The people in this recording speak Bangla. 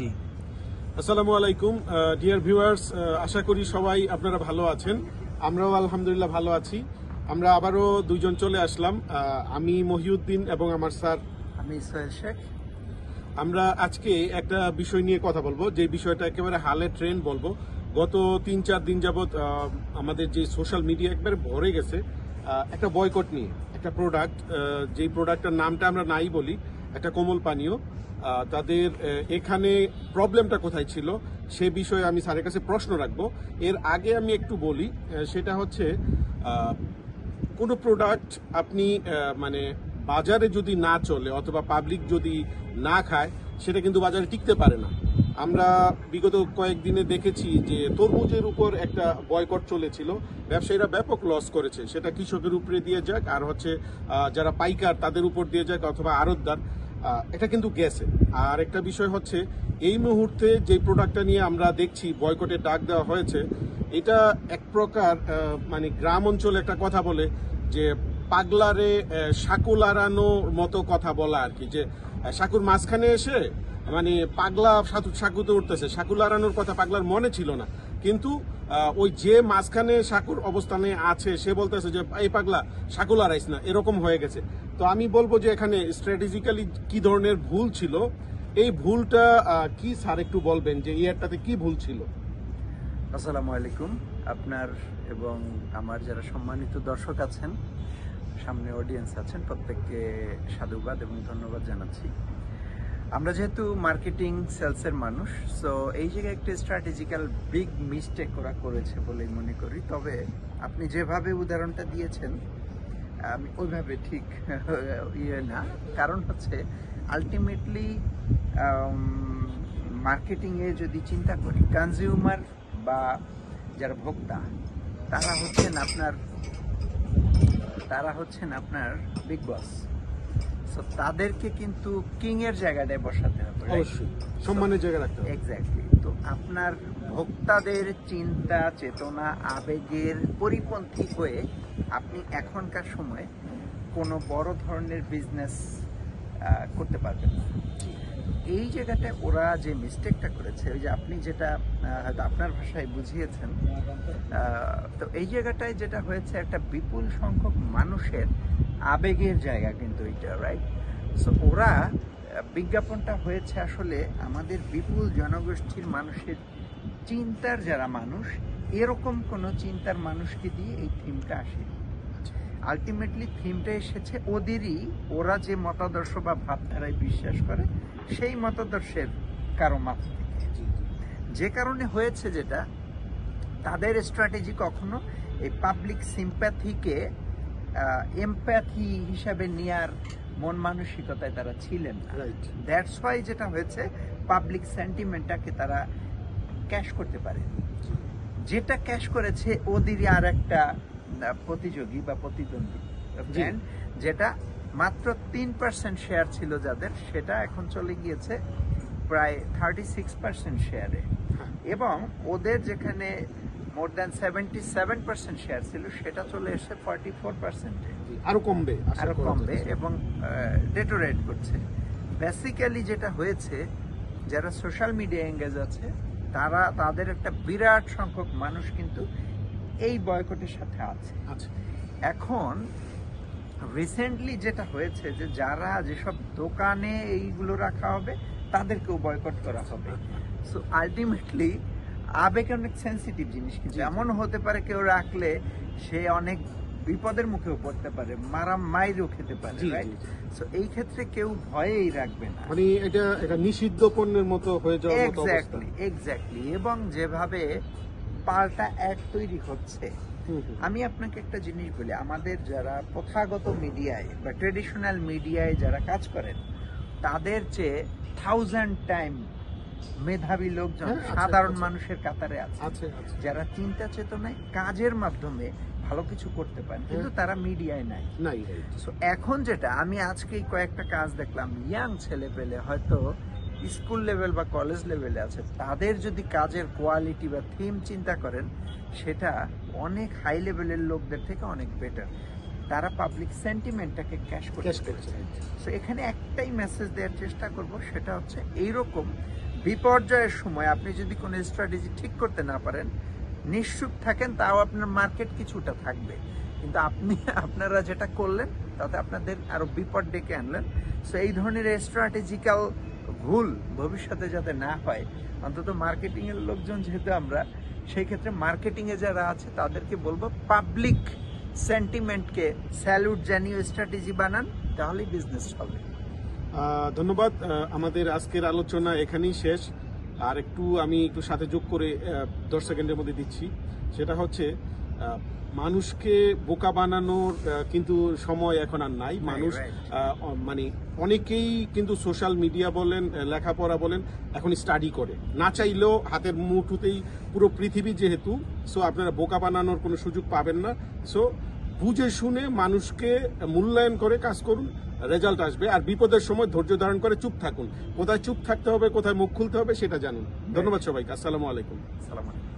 জি। আসসালামু আলাইকুম ডিয়ার ভিউয়ার্স, আশা করি সবাই আপনারা ভালো আছেন। আমরাও আলহামদুলিল্লাহ ভালো আছি। আমরা আবারও দুইজন চলে আসলাম, আমি মহিউদ্দিন এবং আমার স্যার। আমি সোহেল শেখ। আমরা আজকে একটা বিষয় নিয়ে কথা বলবো, যে বিষয়টা একেবারে হালে ট্রেন্ড বলবো। গত 3-4 দিন যাবৎ আমাদের যে সোশ্যাল মিডিয়া একবারে ভরে গেছে একটা বয়কট নিয়ে। একটা প্রোডাক্ট, যেই প্রোডাক্টটার নামটা আমরা নাই বলি, একটা কোমল পানীয়। তাদের এখানে প্রবলেমটা কোথায় ছিল সে বিষয়ে আমি স্যারের কাছে প্রশ্ন রাখবো। এর আগে আমি একটু বলি, সেটা হচ্ছে কোনো প্রোডাক্ট আপনি মানে বাজারে যদি না চলে অথবা পাবলিক যদি না খায়, সেটা কিন্তু বাজারে টিকতে পারে না। আমরা বিগত কয়েকদিনে দেখেছি যে তরমুজের উপর একটা বয়কট চলেছিল, ব্যবসায়ীরা ব্যাপক লস করেছে। সেটা কৃষকের উপরে দিয়ে যাক, আর হচ্ছে যারা পাইকার তাদের উপর দিয়ে যাক, অথবা আড়তদার, এটা কিন্তু গেছে। আর একটা বিষয় হচ্ছে, এই মুহূর্তে যে প্রোডাক্টটা নিয়ে আমরা দেখছি বয়কটের ডাক দেওয়া হয়েছে, এটা এক প্রকার মানে গ্রাম অঞ্চলে একটা কথা বলে যে পাগলারে সাকুল আড়ানোর মতো কথা বলা আর কি, যে সাকুর মাঝখানে এসে মানে পাগলা সাকুতে উঠতেছে। সাকুল আড়ানোর কথা পাগলার মনে ছিল না, কিন্তু ওই যে মাঝখানে সাকুর অবস্থানে আছে সে বলতেছে যে এই পাগলা সাকুল আড়াইস না, এরকম হয়ে গেছে। তো আমি বলবো যে এখানে স্ট্র্যাটেজিক্যালি কি ধরনের ভুল ছিল, এই ভুলটা কি স্যার একটু বলবেন যে ইয়ারটাতে কি ভুল ছিল? আসসালামু আলাইকুম। আপনার এবং আমার যারা সম্মানিত দর্শক আছেন, সামনে অডিয়েন্স আছেন, প্রত্যেককে সাধুবাদ এবং ধন্যবাদ জানাচ্ছি। আমরা যেহেতু মার্কেটিং সেলসের মানুষ, সো এই জায়গায় একটা স্ট্র্যাটেজিক্যাল বিগ মিস্টেক ওরা করেছে বলেই মনে করি। তবে আপনি যেভাবে উদাহরণটা দিয়েছেন আমি ওইভাবে ঠিক ইয়ে না। কারণ হচ্ছে আলটিমেটলি মার্কেটিংয়ে যদি চিন্তা করি, কনজিউমার বা যারা ভোক্তা তারা হচ্ছেন আপনার বিগ বস। সো তাদেরকে কিন্তু কিং এর জায়গাটায় বসাতে হবে, অবশ্যই সম্মানের জায়গা রাখতে হবে। এক্স্যাক্টলি। তো আপনার ভোক্তাদের চিন্তা চেতনা আবেগের পরিপন্থী হয়ে আপনি এখনকার সময় কোনো বড় ধরনের বিজনেস করতে পারবেন না। এই জায়গাটায় ওরা যে মিস্টেকটা করেছে, ওই যে আপনি যেটা হয়তো আপনার ভাষায় বুঝিয়েছেন, তো এই জায়গাটায় যেটা হয়েছে, একটা বিপুল সংখ্যক মানুষের আবেগের জায়গা কিন্তু এটা, রাইট? সো ওরা বিজ্ঞাপনটা হয়েছে আসলে আমাদের বিপুল জনগোষ্ঠীর মানুষের চিন্তার যারা মানুষ, এরকম কোনো চিন্তার মানুষকে দিয়ে এই থিমটা আসে। আলটিমেটলি থিমটা এসেছে ওদেরই, ওরা যে মতাদর্শ বা ভাবধারায় বিশ্বাস করে সেই মতাদর্শের কারো মাথা থেকে। যে কারণে হয়েছে যেটা, তাদের স্ট্র্যাটেজি কখনো এই পাবলিক সিম্প্যাথিকে এমপ্যাথি হিসাবে নেয়ার মন মানসিকতায় তারা ছিলেন না। দ্যাটস ওয়াই যেটা হয়েছে, পাবলিক সেন্টিমেন্টটাকে তারা ক্যাশ করতে পারে। যেটা ক্যাশ করেছে ওদেরই আর একটা প্রতিযোগী বা প্রতিদ্বন্দ্বী ব্র্যান্ড, যেটা মাত্র 3% শেয়ার ছিল যাদের, সেটা এখন চলে গিয়েছে প্রায় 36% শেয়ারে। এবং ওদের যেখানে মোর দ্যান 77% শেয়ার ছিল, সেটা চলে এসে 44%-এ। আরো কমবে এবং ডেটোরেট করছে। বেসিক্যালি যেটা হয়েছে, যারা সোশ্যাল মিডিয়া এঙ্গেজ আছে তাদের একটা বিরাট সংখ্যক মানুষ কিন্তু এই বয়কটের সাথে আছে। এখন রিসেন্টলি যেটা হয়েছে যে যারা যেসব দোকানে এইগুলো রাখা হবে তাদেরকেও বয়কট করা হবে। সো আলটিমেটলি আবেগ অনেক সেন্সিটিভ জিনিস, কিন্তু এমন হতে পারে কেউ রাখলে সে অনেক বিপদের মুখেও পড়তে পারে, মাইরও খেতে পারে, রাইট? সো এই ক্ষেত্রে কেউ ভয়েই রাখবে না, মানে এটা নিষিদ্ধ পণ্যের মতো হয়ে যাওয়ার মতো অবস্থা। এক্স্যাক্টলি। এবং যেভাবে পাল্টা অ্যাড তৈরি হচ্ছে, আমি আপনাকে একটা জিনিস বলি, আমাদের যারা প্রথাগত মিডিয়ায় বা ট্রেডিশনাল মিডিয়ায় যারা কাজ করেন, তাদের চেয়ে 1000 টাইম মেধাবী লোকজন সাধারণ মানুষের কাতারে আছে, যারা চিন্তা চেতনায় কাজের মাধ্যমে ভালো কিছু করতে পারেন, কিন্তু তারা মিডিয়ায় নাই। সো এখন যেটা আমি আজকেই কয়েকটা কাজ দেখলাম, ইয়াং ছেলে পেলে হয়তো স্কুল লেভেল বা কলেজ লেভেলে আছে, তাদের যদি কাজের কোয়ালিটি বা থিম চিন্তা করেন, সেটা অনেক হাই লেভেলের লোকদের থেকে অনেক বেটার। তারা পাবলিক সেন্টিমেন্টটাকে ক্যাশ করতে পেরেছে। সো এখানে একটাই মেসেজ দেওয়ার চেষ্টা করব, সেটা হচ্ছে এইরকম বিপর্যয়ের সময় আপনি যদি কোনো স্ট্র্যাটেজি ঠিক করতে না পারেন, নিশ্চুপ থাকেন, তাও আপনার মার্কেট কিছুটা থাকবে। কিন্তু আপনারা যেটা করলেন তাতে আপনাদের আরো বিপদ ডেকে আনলেন। সো এই ধরনের স্ট্র্যাটেজিক্যাল ভুল ভবিষ্যতে যাতে না হয়, অন্তত মার্কেটিং এর লোকজন যেহেতু আমরা, সেই ক্ষেত্রে মার্কেটিং এ যারা আছে তাদেরকে বলবো পাবলিক সেন্টিমেন্টকে স্যালুট জানিয়ে স্ট্র্যাটেজি বানান, তাহলেই বিজনেস হবে। ধন্যবাদ। আমাদের আজকের আলোচনা এখানেই শেষ। আর আমি একটু সাথে যোগ করে 10 সেকেন্ডের মধ্যে দিচ্ছি। সেটা হচ্ছে মানুষকে বোকা বানানোর কিন্তু সময় এখন আর নাই। মানুষ মানে অনেকেই কিন্তু সোশ্যাল মিডিয়া বলেন, লেখাপড়া বলেন, এখন স্টাডি করে, না চাইলেও হাতের মুঠোতেই পুরো পৃথিবী যেহেতু। সো আপনারা বোকা বানানোর কোনো সুযোগ পাবেন না। সো বুঝে শুনে মানুষকে মূল্যায়ন করে কাজ করুন, রেজাল্ট আসবে। আর বিপদের সময় ধৈর্য ধারণ করে চুপ থাকুন। কোথায় চুপ থাকতে হবে, কোথায় মুখ খুলতে হবে সেটা জানুন। ধন্যবাদ সবাইকে। আসসালামু আলাইকুম। সালাম আলাইকুম।